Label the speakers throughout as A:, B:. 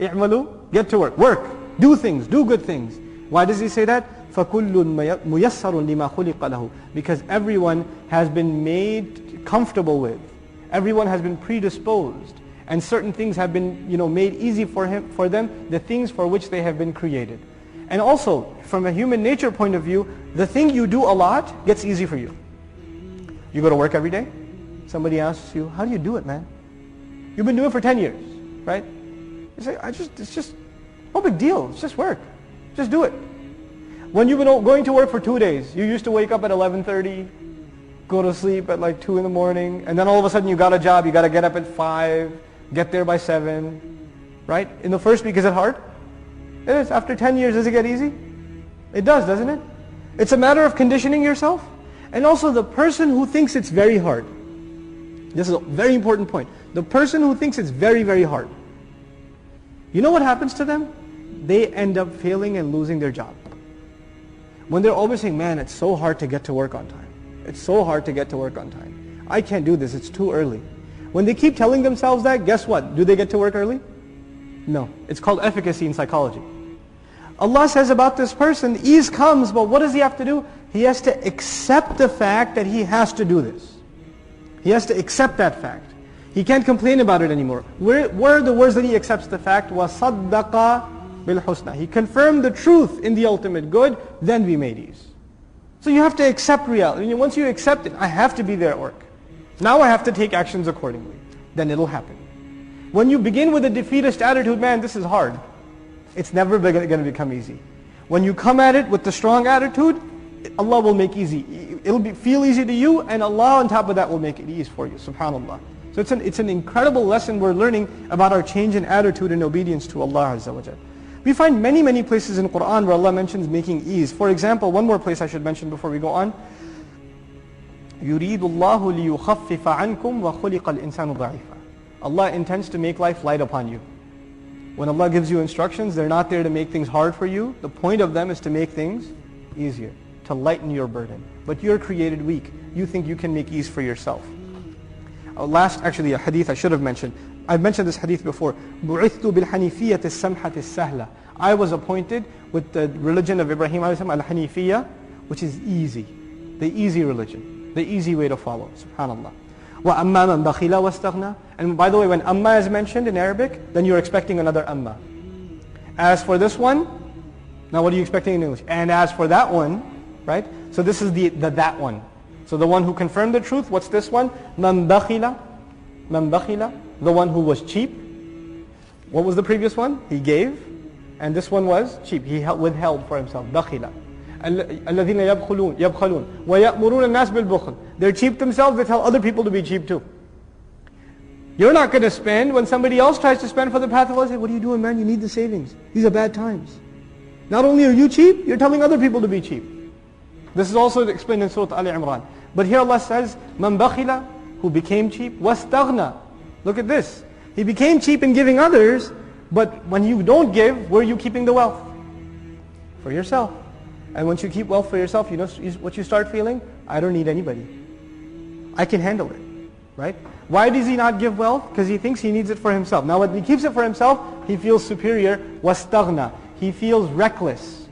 A: اعملوا, get to work. Work. Do things. Do good things. Why does he say that? فَكُلٌّ مُيَسَّرٌ لِمَا خُلِقَ لَهُ. Because everyone has been made comfortable with. Everyone has been predisposed. And certain things have been made easy for them, the things for which they have been created. And also, from a human nature point of view, the thing you do a lot gets easy for you. You go to work every day. Somebody asks you, how do you do it, man? You've been doing it for 10 years, right? You say, it's just no big deal. It's just work. Just do it. When you've been going to work for 2 days, you used to wake up at 11:30, go to sleep at like 2 in the morning, and then all of a sudden you got a job, you got to get up at 5, get there by 7, right? In the first week, is it hard? It is. After 10 years, does it get easy? It does, doesn't it? It's a matter of conditioning yourself. And also the person who thinks it's very hard. This is a very important point. The person who thinks it's very, very hard. You know what happens to them? They end up failing and losing their job. When they're always saying, man, it's so hard to get to work on time. It's so hard to get to work on time. I can't do this, it's too early. When they keep telling themselves that, guess what? Do they get to work early? No. It's called efficacy in psychology. Allah says about this person, ease comes, but what does he have to do? He has to accept the fact that he has to do this. He has to accept that fact. He can't complain about it anymore. Where are the words that he accepts the fact? وَصَدَّقَ بِالْحُسْنَى. He confirmed the truth in the ultimate good, then we made ease. So you have to accept reality. Once you accept it, I have to be there at work. Now I have to take actions accordingly. Then it'll happen. When you begin with a defeatist attitude, man, this is hard. It's never going to become easy. When you come at it with the strong attitude, Allah will make easy. It'll feel easy to you, and Allah on top of that will make it easy for you. Subhanallah. So it's an incredible lesson we're learning about our change in attitude and obedience to Allah Azza wa Jal. We find many, many places in the Quran where Allah mentions making ease. For example, one more place I should mention before we go on. يُرِيدُ اللَّهُ لِيُخَفِّفَ عَنْكُمْ وَخُلِقَ الْإِنسَانُ ضَعِيفًا. Allah intends to make life light upon you. When Allah gives you instructions, they're not there to make things hard for you. The point of them is to make things easier, to lighten your burden. But you're created weak. You think you can make ease for yourself. Actually a hadith I should have mentioned. I've mentioned this hadith before. بُعِثْتُ بِالْحَنِيفِيَّةِ السَّمْحَةِ السَّهْلَةِ. I was appointed with the religion of Ibrahim al-Hanifiyya, which is easy. The easy religion. The easy way to follow. Subhanallah. وَأَمَّا مَنْ بَخِلَ وَاسْتَغْنَى. And by the way, when amma is mentioned in Arabic, then you're expecting another amma. As for this one, now what are you expecting in English? And as for that one, right? So this is the that one. So the one who confirmed the truth, what's this one? مَنْ بَخِلَ. مَنْ بَخِلَ. The one who was cheap. What was the previous one? He gave. And this one was cheap. He withheld for himself. بَخِلَ. الَّذِينَ يَبْخَلُونَ وَيَأْمُرُونَ النَّاسِ بِالْبُخْلِ. They're cheap themselves, they tell other people to be cheap too. You're not going to spend when somebody else tries to spend for the path of Allah. Say, what are you doing, man? You need the savings. These are bad times. Not only are you cheap, you're telling other people to be cheap. This is also explained in Surah Al Imran. But here Allah says, مَنْ بَخِلَ, who became cheap, وَاسْتَغْنَى. Look at this. He became cheap in giving others, but when you don't give, where are you keeping the wealth? For yourself. And once you keep wealth for yourself, you know what you start feeling? I don't need anybody. I can handle it. Right? Why does he not give wealth? Because he thinks he needs it for himself. Now when he keeps it for himself, he feels superior. وَاسْتَغْنَى. He feels reckless.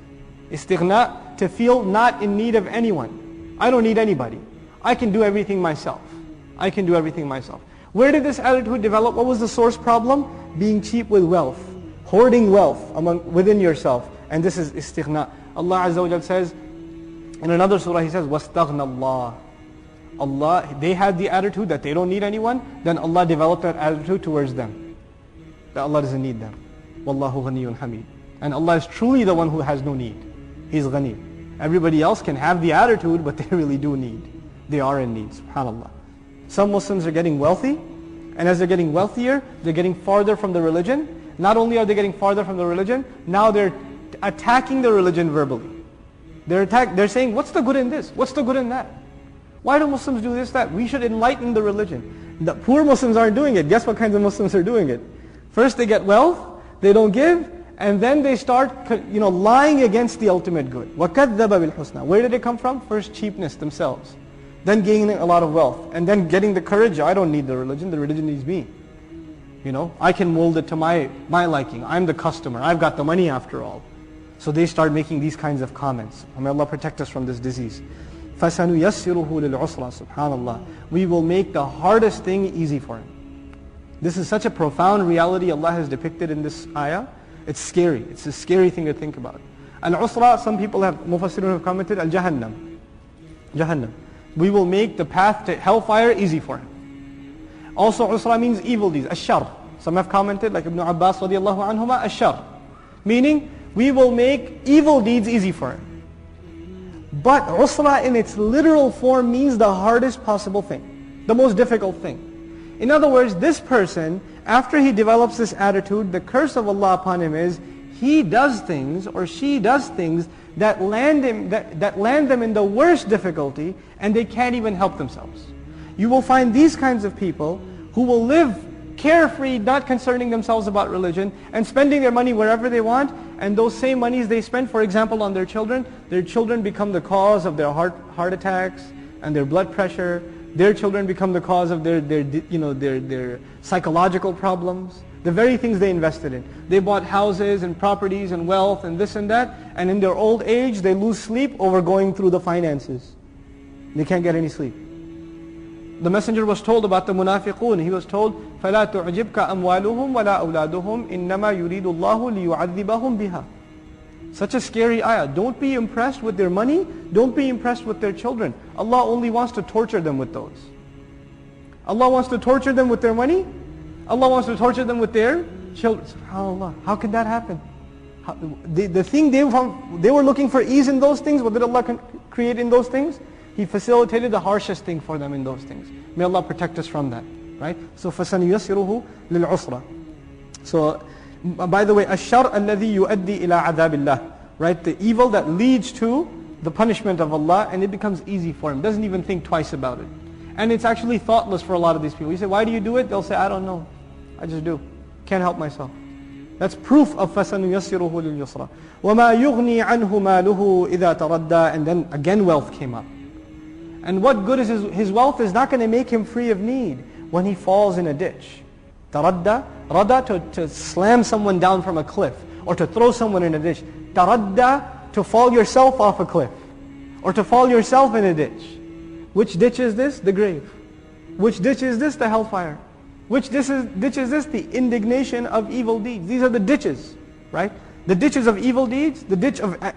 A: Istighna, to feel not in need of anyone. I don't need anybody. I can do everything myself. I can do everything myself. Where did this attitude develop? What was the source problem? Being cheap with wealth. Hoarding wealth within yourself. And this is istighna. Allah Azza wa Jal says, in another surah He says, وَاسْتَغْنَى اللَّهِ. Allah, they had the attitude that they don't need anyone, then Allah developed that attitude towards them. That Allah doesn't need them. وَاللَّهُ غَنِيٌّ حَمِيدٌ. And Allah is truly the one who has no need. He's ghani. Everybody else can have the attitude, but they really do need. They are in need, subhanAllah. Some Muslims are getting wealthy, and as they're getting wealthier, they're getting farther from the religion. Not only are they getting farther from the religion, now they're attacking the religion verbally. They're saying, what's the good in this? What's the good in that? Why do Muslims do this, that? We should enlighten the religion. The poor Muslims aren't doing it. Guess what kinds of Muslims are doing it? First they get wealth, they don't give, and then they start lying against the ultimate good. وَكَذَّبَ بِالْحُسْنَى. Where did it come from? First cheapness themselves. Then gaining a lot of wealth. And then getting the courage, I don't need the religion needs me. I can mold it to my liking. I'm the customer. I've got the money after all. So they start making these kinds of comments. May Allah protect us from this disease. فَسَنُيَسِّرُهُ لِلْعُسْرَى SubhanAllah. We will make the hardest thing easy for him. This is such a profound reality Allah has depicted in this ayah. It's scary. It's a scary thing to think about. Al-Usra, some people Mufassirun have commented, Al-Jahannam. Jahannam. We will make the path to hellfire easy for him. Also, Usra means evil deeds, Ash-Shar. Some have commented, like Ibn Abbas radiallahu anhuma, Ash-Shar. Meaning, we will make evil deeds easy for him. But Usra in its literal form means the hardest possible thing, the most difficult thing. In other words, this person, after he develops this attitude, the curse of Allah upon him is, he does things or she does things that land them in the worst difficulty, and they can't even help themselves. You will find these kinds of people who will live carefree, not concerning themselves about religion, and spending their money wherever they want, and those same monies they spend, for example, on their children become the cause of their heart attacks and their blood pressure. Their children become the cause of their psychological problems. The very things they invested in. They bought houses and properties and wealth and this and that, and in their old age they lose sleep over going through the finances. They can't get any sleep. The Messenger was told about the munafiqun. He was told, فَلَا تُعْجِبْكَ أَمْوَالُهُمْ وَلَا أَوْلَادُهُمْ إِنَّمَا يُرِيدُ اللَّهُ لِيُعَذِّبَهُم بِهَا. Such a scary ayah. Don't be impressed with their money. Don't be impressed with their children. Allah only wants to torture them with those. Allah wants to torture them with their money. Allah wants to torture them with their children. SubhanAllah. How could that happen? The thing they were looking for ease in those things, what did Allah create in those things? He facilitated the harshest thing for them in those things. May Allah protect us from that. Right? So فَسَنُيَسِّرُهُ لِلْعُسْرَى. So, by the way, الشَّرْ الَّذِي يُؤَدِّي إِلَىٰ عَذَابِ اللَّهِ. Right? The evil that leads to the punishment of Allah, and it becomes easy for him. Doesn't even think twice about it. And it's actually thoughtless for a lot of these people. You say, why do you do it? They'll say, I don't know. I just do. Can't help myself. That's proof of فَسَنُيَسِّرُهُ لِلْيُسْرَى. وَمَا يُغْنِي عَنْهُ مَالُهُ إِذَا تَرَدَّى. And then again wealth came up. And what good is his wealth is not going to make him free of need when he falls in a ditch. Taradda, rada, to slam someone down from a cliff, or to throw someone in a ditch. Taradda, to fall yourself off a cliff, or to fall yourself in a ditch. Which ditch is this? The grave. Which ditch is this? The hellfire. Which ditch is this? The indignation of evil deeds. These are the ditches, right? The ditches of evil deeds, the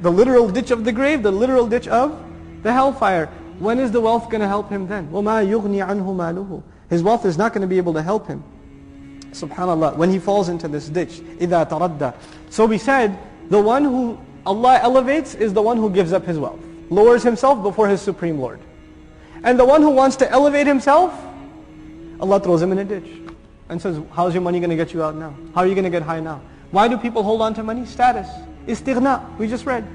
A: literal ditch of the grave, the literal ditch of the hellfire. When is the wealth going to help him then? وَمَا يُغْنِي عَنْهُ مَالُهُ. His wealth is not going to be able to help him. SubhanAllah, when he falls into this ditch, إِذَا تَرَدَّى. So we said, the one who Allah elevates is the one who gives up his wealth, lowers himself before his Supreme Lord. And the one who wants to elevate himself, Allah throws him in a ditch and says, how's your money going to get you out now? How are you going to get high now? Why do people hold on to money? Status. Istighna, we just read,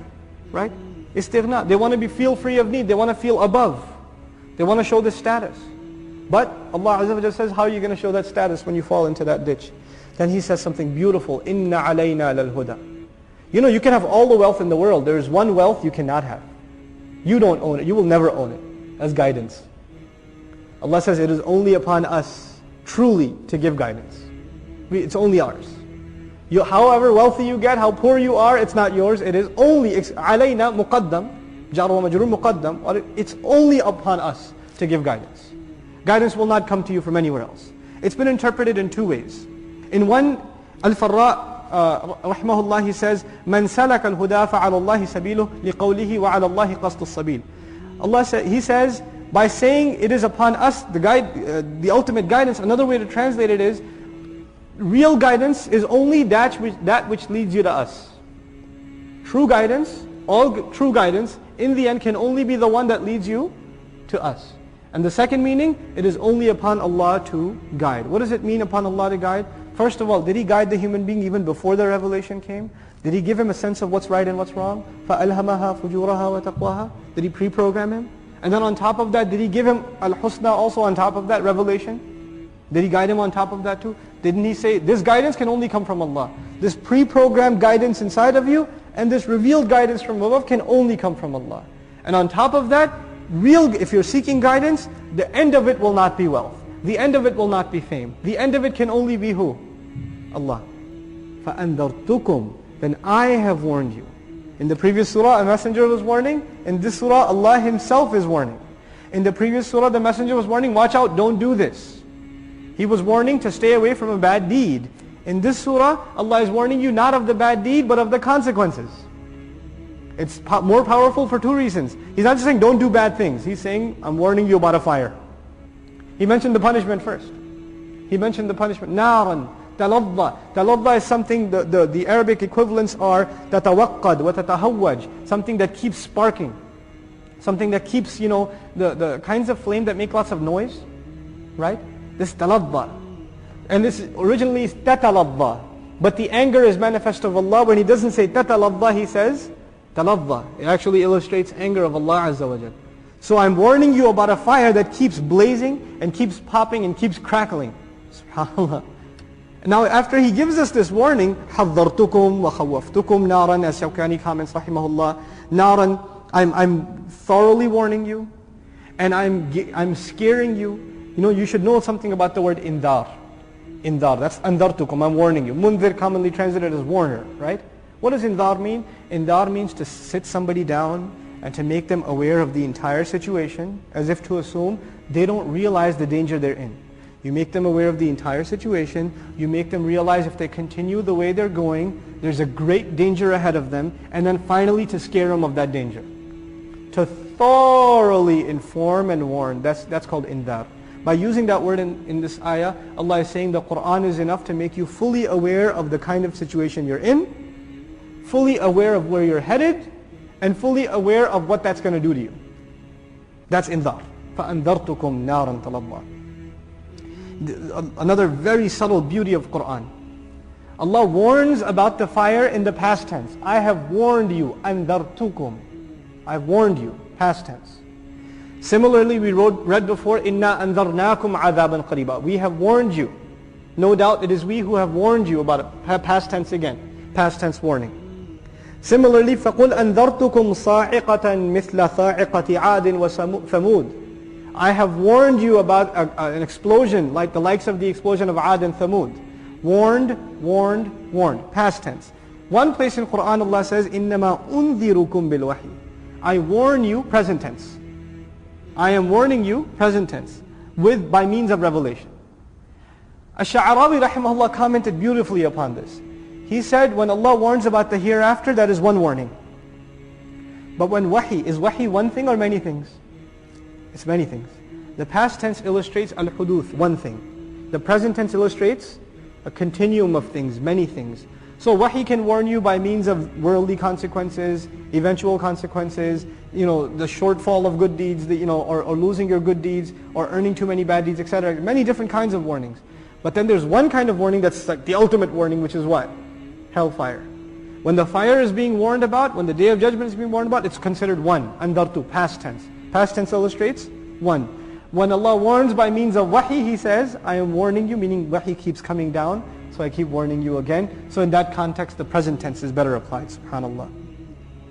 A: right? Istighna. They want to feel free of need. They want to feel above. They want to show this status. But Allah Azza wa Jalla says, how are you going to show that status when you fall into that ditch? Then He says something beautiful. Inna alayna lal huda. You know, you can have all the wealth in the world. There is one wealth you cannot have. You don't own it. You will never own it. As guidance. Allah says it is only upon us, truly, to give guidance. It's only ours. However wealthy you get, how poor you are, it's not yours. It is only, alayna muqaddam, jar wa majroor muqaddam. It's only upon us to give guidance. Guidance will not come to you from anywhere else. It's been interpreted in two ways. In one, Al-Farra, rahimahullah, he says, "Man salaka al-huda fa'ala Allah sabiluh liqawlihi wa 'ala Allah qasd as-sabil." Allah He says, by saying it is upon us the ultimate guidance. Another way to translate it is, real guidance is only that which leads you to us. True guidance, all true guidance, in the end can only be the one that leads you to us. And the second meaning, it is only upon Allah to guide. What does it mean upon Allah to guide? First of all, did He guide the human being even before the revelation came? Did He give him a sense of what's right and what's wrong? فَأَلْهَمَهَا فُجُورَهَا وَتَقْوَاهَا. Did He pre-program him? And then on top of that, did He give him al-husna also on top of that, revelation? Did He guide him on top of that too? Didn't He say, this guidance can only come from Allah. This pre-programmed guidance inside of you and this revealed guidance from above can only come from Allah. And on top of that, if you're seeking guidance, the end of it will not be wealth. the end of it will not be fame. The end of it can only be who? Allah. فَأَنذَرْتُكُمْ, then I have warned you. In the previous surah, a messenger was warning. In this surah, Allah Himself is warning. In the previous surah, the messenger was warning, watch out, don't do this. He was warning to stay away from a bad deed. In this surah, Allah is warning you not of the bad deed, but of the consequences. It's more powerful for two reasons. He's not just saying don't do bad things. He's saying, I'm warning you about a fire. He mentioned the punishment first. He mentioned the punishment. Naran, taladda. Taladda is something, the Arabic equivalents are tatawaqqad wa tatahawwaj. Something that keeps sparking. Something that keeps, the kinds of flame that make lots of noise. Right? This taladda. And this originally is tataladda. But the anger is manifest of Allah. When He doesn't say tataladda, He says taladda. It actually illustrates anger of Allah Azza wa Jal. So I'm warning you about a fire that keeps blazing and keeps popping and keeps crackling. SubhanAllah. Now after He gives us this warning, حَذَّرْتُكُمْ وَخَوَّفْتُكُمْ نَارًا, as Shawkani comments, rahimahullah, نَارًا, I'm thoroughly warning you, and I'm scaring you. You should know something about the word indar. Indar, that's andartukum, I'm warning you. Mundhir, commonly translated as warner, right? What does indar mean? Indar means to sit somebody down and to make them aware of the entire situation, as if to assume they don't realize the danger they're in. You make them aware of the entire situation. You make them realize if they continue the way they're going, there's a great danger ahead of them. And then finally to scare them of that danger. To thoroughly inform and warn. That's called indar. By using that word in this ayah, Allah is saying the Qur'an is enough to make you fully aware of the kind of situation you're in, fully aware of where you're headed, and fully aware of what that's going to do to you. That's indar. فَأَنذَرْتُكُمْ نَارًا تَلَظَّى. Another very subtle beauty of Qur'an. Allah warns about the fire in the past tense. I have warned you. أَنذَرْتُكُمْ. I've warned you. Past tense. Similarly, we read before, إِنَّا أَنذَرْنَاكُمْ عَذَابًا قَرِيبًا. We have warned you. No doubt it is we who have warned you about it. Past tense again. Past tense warning. Similarly, فَقُلْ أَنذَرْتُكُمْ صَاعِقَةً مِثْلَ صَاعِقَةِ عَادٍ وَثَمُودٍ. I have warned you about an explosion like the likes of the explosion of Ad and Thamud. Warned, warned, warned. Past tense. One place in Quran Allah says, إِنَّمَا أُنذِرُكُمْ بِالْوَحِيِّ. I warn you, present tense. I am warning you, present tense, by means of revelation. Ash-Sha'arawi rahimahullah commented beautifully upon this. He said, when Allah warns about the hereafter, that is one warning. But when is wahi one thing or many things? It's many things. The past tense illustrates al-huduth, one thing. The present tense illustrates a continuum of things, many things. So wahi can warn you by means of worldly consequences, eventual consequences, the shortfall of good deeds, or losing your good deeds, or earning too many bad deeds, etc. Many different kinds of warnings. But then there's one kind of warning that's like the ultimate warning, which is what? Hellfire. When the fire is being warned about, when the day of judgment is being warned about, it's considered one, andartu, past tense. Past tense illustrates one. When Allah warns by means of wahi, He says, I am warning you, meaning wahi keeps coming down, so I keep warning you again. So in that context, the present tense is better applied, subhanAllah.